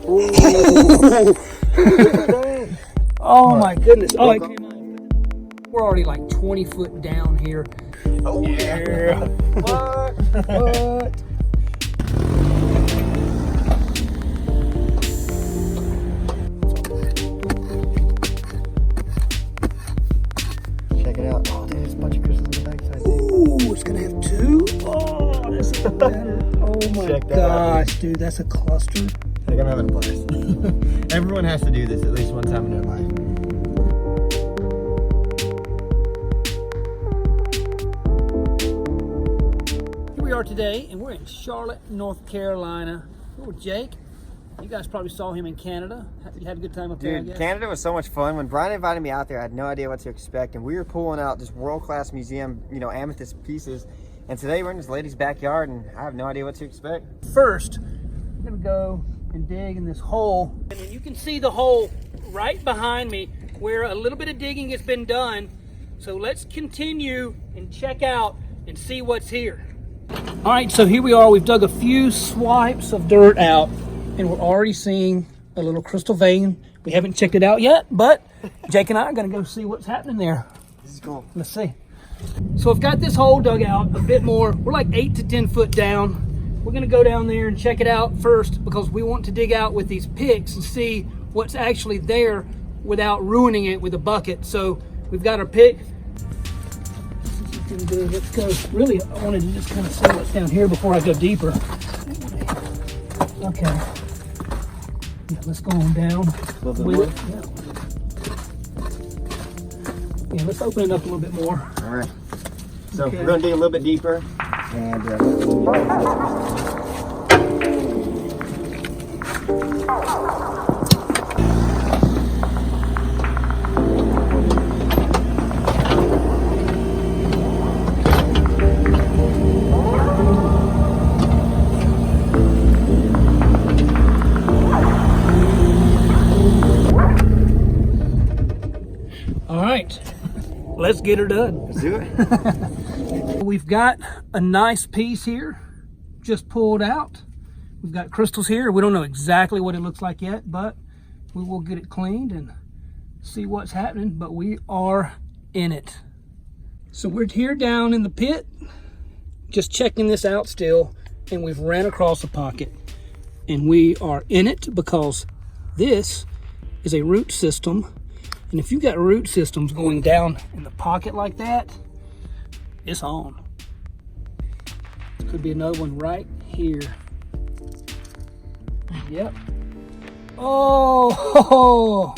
Oh my goodness. Oh, it came out. We're already like 20 foot down here. Oh yeah. What? What? Check it out. Oh, there's a bunch of crystals on the backside. Ooh, it's gonna have two. Oh, that's even better. Oh my Check that gosh, out. dude, that's a cluster. I think I'm having a blast. Everyone has to do this at least one time in their life. Here we are today, and we're in Charlotte, North Carolina. We're with Jake. You guys probably saw him in Canada. You had a good time up there, I Dude, guess. Canada was so much fun. When Brian invited me out there, I had no idea what to expect, and we were pulling out just world-class museum, amethyst pieces. And today we're in this lady's backyard, and I have no idea what to expect. First, we're gonna go and dig in this hole. And then you can see the hole right behind me where a little bit of digging has been done. So let's continue and check out and see what's here. All right, so here we are. We've dug a few swipes of dirt out, and we're already seeing a little crystal vein. We haven't checked it out yet, but Jake and I are gonna go see what's happening there. This is cool. Let's see. So I've got this hole dug out a bit more. We're like 8 to 10 foot down. We're gonna go down there and check it out first because we want to dig out with these picks and see what's actually there without ruining it with a bucket. So we've got our pick. Let's go. Really, I wanted to just kind of see what's down here before I go deeper. Okay. Yeah, let's go on down with it. Yeah, let's open it up a little bit more. All right. So Okay. we're going to dig a little bit deeper. And All right, let's get her done. let's do it. We've got a nice piece here, just pulled out. We've got crystals here. We don't know exactly what it looks like yet, but we will get it cleaned and see what's happening, but we are in it. So we're here down in the pit, just checking this out still, and we've ran across a pocket. And we are in it because this is a root system. And if you've got root systems going down in the pocket like that, it's on. This could be another one right here. Yep. Oh,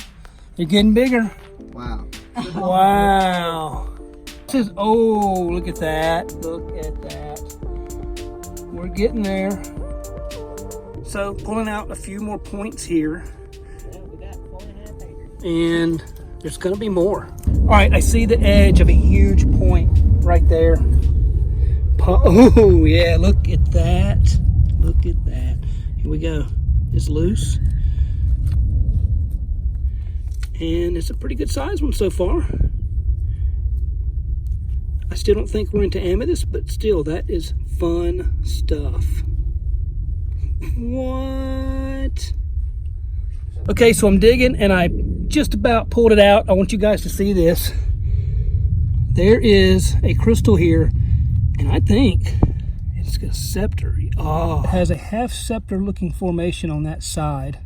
they're getting bigger. Wow. Wow. This is, oh, look at that. Look at that. We're getting there. So pulling out a few more points here. And there's gonna be more. All right, I see the edge of a huge point right there. Oh yeah, look at that. Look at that. Here we go. It's loose. And it's a pretty good size one so far. I still don't think we're into amethyst, but still, that is fun stuff. What? Okay, so I'm digging and I just about pulled it out. I want you guys to see this. There is a crystal here, and I think it's a scepter. Oh, it has a half scepter looking formation on that side.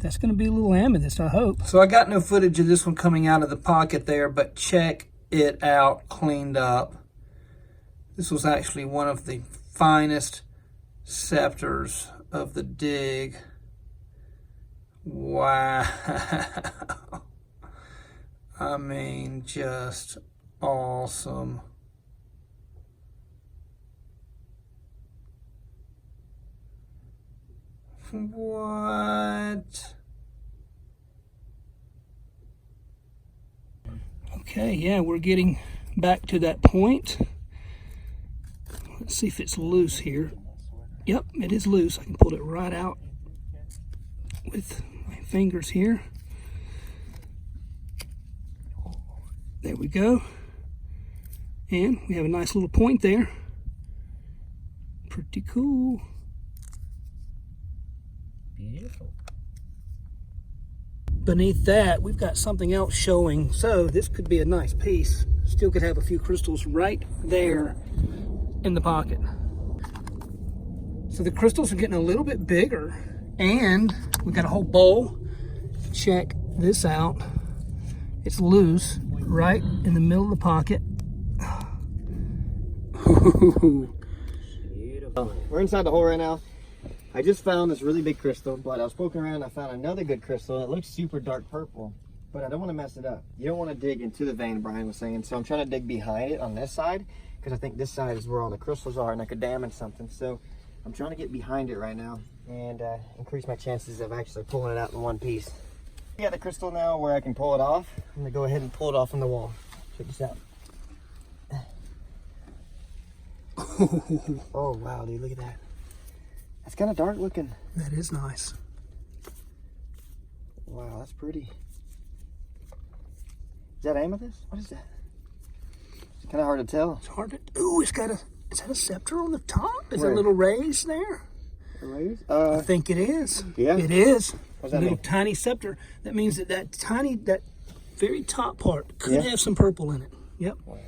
That's going to be a little amethyst, I hope. So I got no footage of this one coming out of the pocket there, but check it out, cleaned up. This was actually one of the finest scepters of the dig. Wow. I mean, just awesome. What? Okay, yeah, we're getting back to that point. Let's see if it's loose here. Yep, it is loose. I can pull it right out with my fingers here. There we go. And we have a nice little point there. Pretty cool. Beautiful. beneath that, we've got something else showing. So this could be a nice piece. Still could have a few crystals right there in the pocket. So the crystals are getting a little bit bigger, and we've got a whole bowl. Check this out. It's loose right in the middle of the pocket. We're inside the hole right now. I just found this really big crystal, but I was poking around and I found another good crystal. It looks super dark purple, but I don't want to mess it up. You don't want to dig into the vein, Brian was saying, so I'm trying to dig behind it on this side, because I think this side is where all the crystals are and I could damage something. So I'm trying to get behind it right now and increase my chances of actually pulling it out in one piece. I got the crystal now where I can pull it off. I'm gonna go ahead and pull it off from the wall. Check this out. Oh wow, dude, look at that. That's kind of dark looking. That is nice. Wow, that's pretty. Is that amethyst? What is that? It's kind of hard to tell. It's hard to. Ooh, it's got a. Is that a scepter on the top? Is there Where? a little raise there? A raise? I think it is. Yeah. It is. What does A that little mean? tiny scepter. That means that that very top part could have some purple in it. Yep. Wow.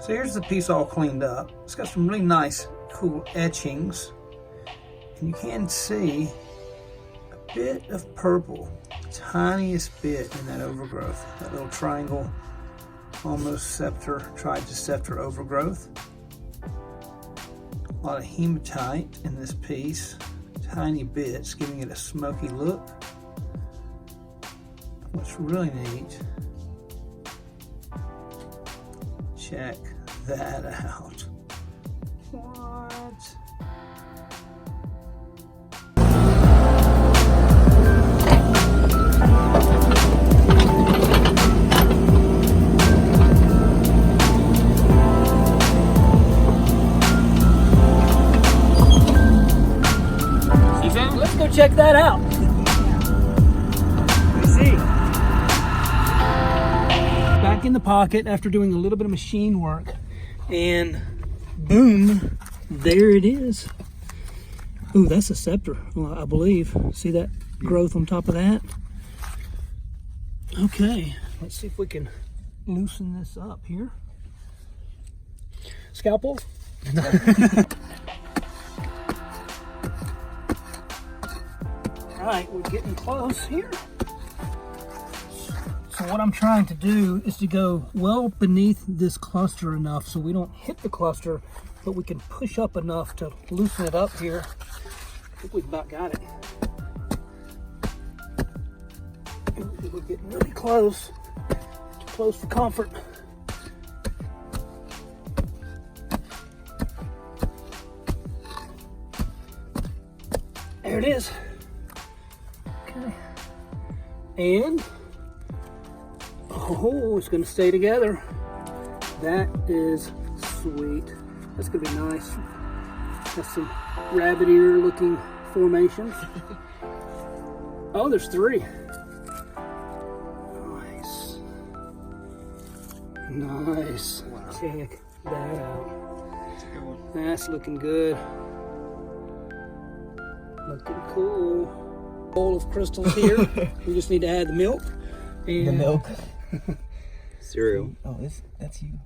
So here's the piece all cleaned up. It's got some really nice, cool etchings. And you can see a bit of purple, tiniest bit in that overgrowth. That little triangle, almost scepter, tried to scepter overgrowth. A lot of hematite in this piece, tiny bits, giving it a smoky look. What's really neat, check that out. What? Let's go check that out. Let's see. Back in the pocket after doing a little bit of machine work, and boom, there it is. Ooh, that's a scepter, I believe. See that growth on top of that? Okay, let's see if we can loosen this up here. Scalpel? All right, we're getting close here. So what I'm trying to do is to go well beneath this cluster enough so we don't hit the cluster, but we can push up enough to loosen it up here. I think we've about got it. We're getting really close. Too close for comfort. There it is. Okay. And oh, it's gonna stay together. That is sweet. That's gonna be nice. Has some rabbit ear looking formations. Oh, there's three. Nice. Nice. Wow. Check that out. That's a good one. That's looking good. Looking cool. Bowl of crystals here. We just need to add the milk. And The milk. Cereal. Oh, that's you.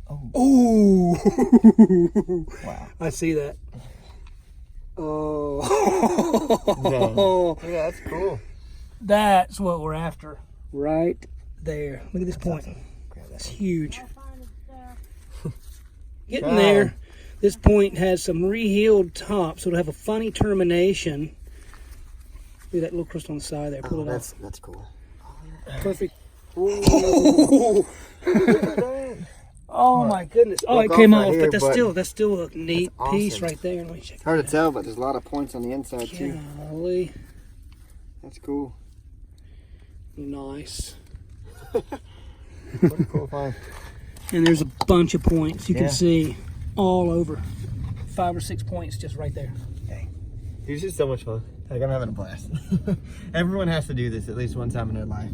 Oh. Ooh. Wow. I see that. Oh. Yeah, that's cool. That's what we're after. Right there. Look at this point. Awesome. Grab that. It's huge. Getting God. there. This point has some rehealed top, so it'll have a funny termination. Look at that little crystal on the side there. Pull it off. That's cool. Perfect. Oh my goodness. Oh, it Broke came off off, right but here, that's still a neat that's piece awesome. right there. Let me check. It's hard to tell, but there's a lot of points on the inside too. Golly. That's cool. Nice. What a cool find. And there's a bunch of points you Yeah. can see all over. 5 or 6 points just right there. Dang. It's just so much fun. Like, I'm having a blast. Everyone has to do this at least one time in their life.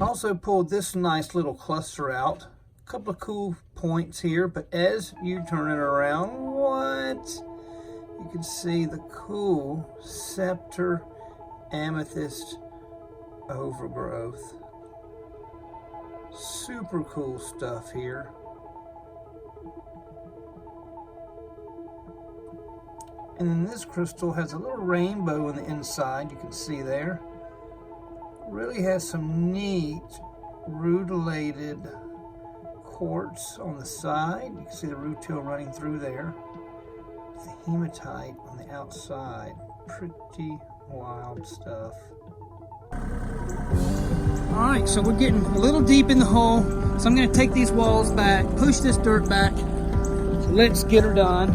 Also pulled this nice little cluster out. A couple of cool points here, but as you turn it around, what? You can see the cool Scepter Amethyst overgrowth. Super cool stuff here. And then this crystal has a little rainbow on the inside, you can see there. Really has some neat rutilated quartz on the side. You can see the rutile running through there. The hematite on the outside. Pretty wild stuff. Alright, so we're getting a little deep in the hole. So I'm going to take these walls back, push this dirt back. So let's get her done.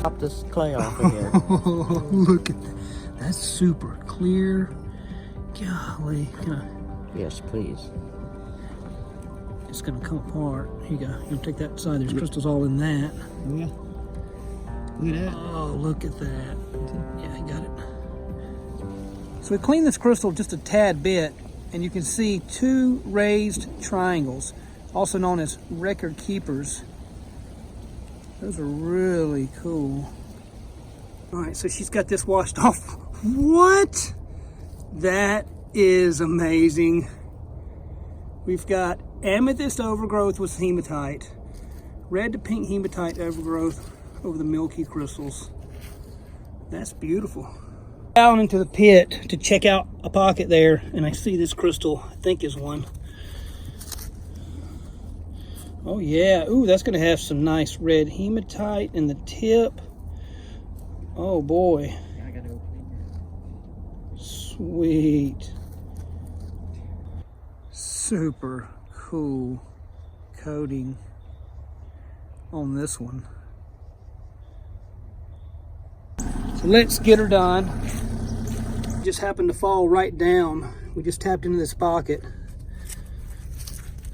Pop this clay off of here. Oh, look at that. That's super clear. Golly. Yes, please. It's going to come apart. Here you go. You're going to take that side. There's crystals all in that. Yeah. Look at that. Oh, look at that. Yeah, I got it. So we cleaned this crystal just a tad bit, and you can see two raised triangles, also known as record keepers. Those are really cool. All right, so she's got this washed off. What? That is amazing. We've got amethyst overgrowth with hematite, red to pink hematite overgrowth over the milky crystals. That's beautiful. Down into the pit to check out a pocket there, and I see this crystal, I think is one. Oh yeah, ooh, that's gonna have some nice red hematite in the tip. Oh boy. I gotta go clean it. Sweet. Super cool coating on this one. So let's get her done. Just happened to fall right down. We just tapped into this pocket.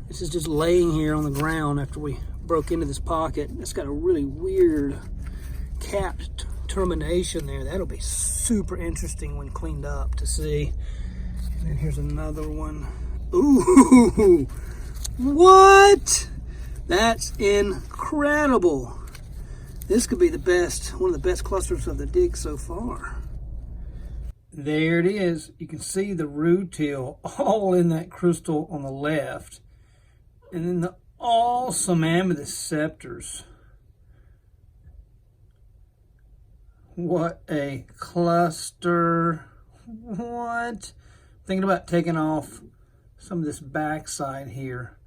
This is just laying here on the ground after we broke into this pocket. It's got a really weird capped termination there. That'll be super interesting when cleaned up to see. And then here's another one. Ooh, what? That's incredible. This could be the best, one of the best clusters of the dig so far. There it is. You can see the rutile all in that crystal on the left. And then the awesome amethyst scepters. What a cluster. What? Thinking about taking off some of this backside here.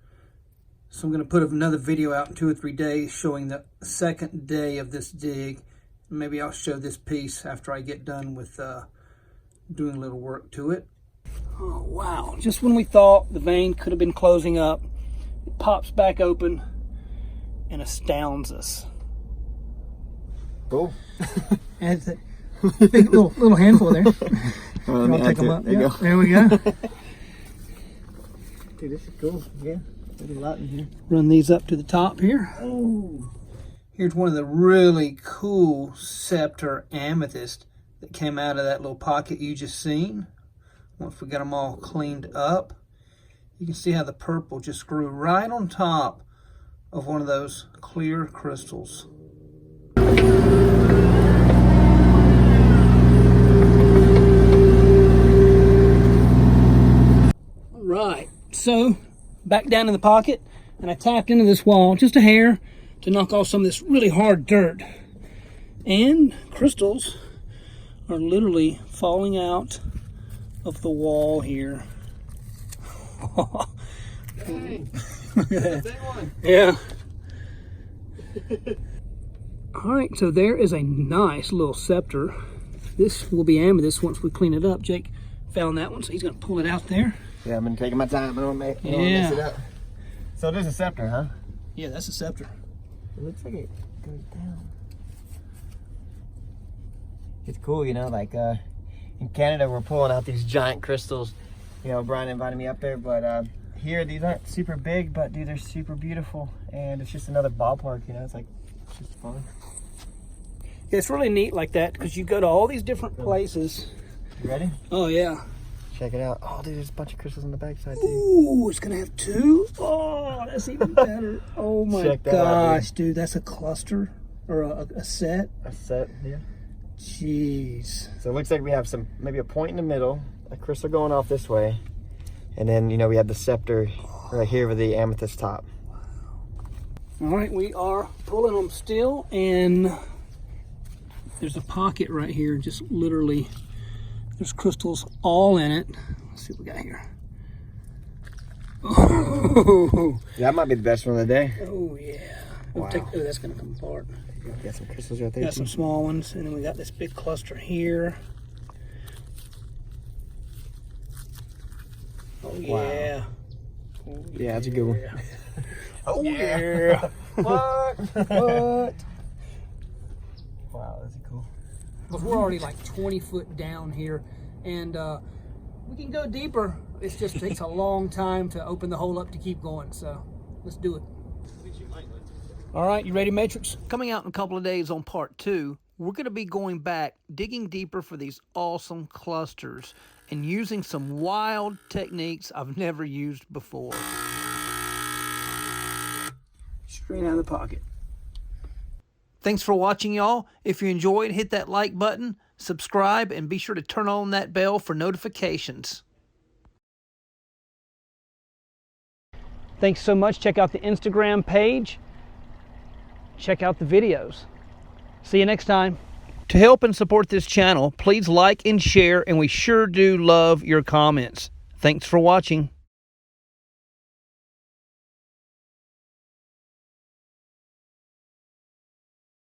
So I'm going to put another video out in 2 or 3 days showing the second day of this dig. Maybe I'll show this piece after I get done with doing a little work to it. Oh wow, just when we thought the vein could have been closing up, it pops back open and astounds us. Cool. Adds that big little handful there. Well, I'll take them up. There you go. There we go. Dude, this is cool. Yeah, there's a lot in here. Run these up to the top here. Oh. Here's one of the really cool scepter amethyst that came out of that little pocket you just seen. Once we got them all cleaned up, you can see how the purple just grew right on top of one of those clear crystals. Right, so back down in the pocket, and I tapped into this wall just a hair to knock off some of this really hard dirt. And crystals are literally falling out of the wall here. Dang. Yeah. All right, so there is a nice little scepter. This will be amethyst once we clean it up. Jake found that one, so he's gonna pull it out there. Yeah, I've been taking my time. I don't want to mess it up. So there's a scepter, huh? Yeah, that's a scepter. It looks like it goes down. It's cool, you know, like in Canada we're pulling out these giant crystals. You know, Brian invited me up there, but here these aren't super big, but dude, they're super beautiful. And it's just another ballpark, you know, it's just fun. Yeah, it's really neat like that because you go to all these different places. You ready? Oh, yeah. Check it out. Oh, dude, there's a bunch of crystals on the backside, dude. Ooh, it's gonna have 2. Oh, that's even better. Oh my Check that out, gosh, dude, that's a cluster or a set. A set, yeah. Jeez. So it looks like we have some, maybe a point in the middle, a crystal going off this way, and then, you know, we have the scepter right here with the amethyst top. All right, we are pulling them still, and there's a pocket right here, just literally, there's crystals all in it. Let's see what we got here. Oh, That might be the best one of the day. oh yeah. Wow. Oh, that's gonna come apart. Got some crystals right there. Got some small ones, and then we got this big cluster here. Oh yeah. Oh, Yeah, that's a good one. Oh yeah. What? What? Wow, that's cool. Because we're already like 20 foot down here, and we can go deeper. It just takes a long time to open the hole up to keep going, so let's do it. All right, you ready, Matrix? Coming out in a couple of days on part 2, we're going to be going back, digging deeper for these awesome clusters and using some wild techniques I've never used before. Straight out of the pocket. Thanks for watching, y'all. If you enjoyed, hit that like button, subscribe, and be sure to turn on that bell for notifications. Thanks so much. Check out the Instagram page. Check out the videos. See you next time. To help and support this channel, please like and share, and we sure do love your comments. Thanks for watching.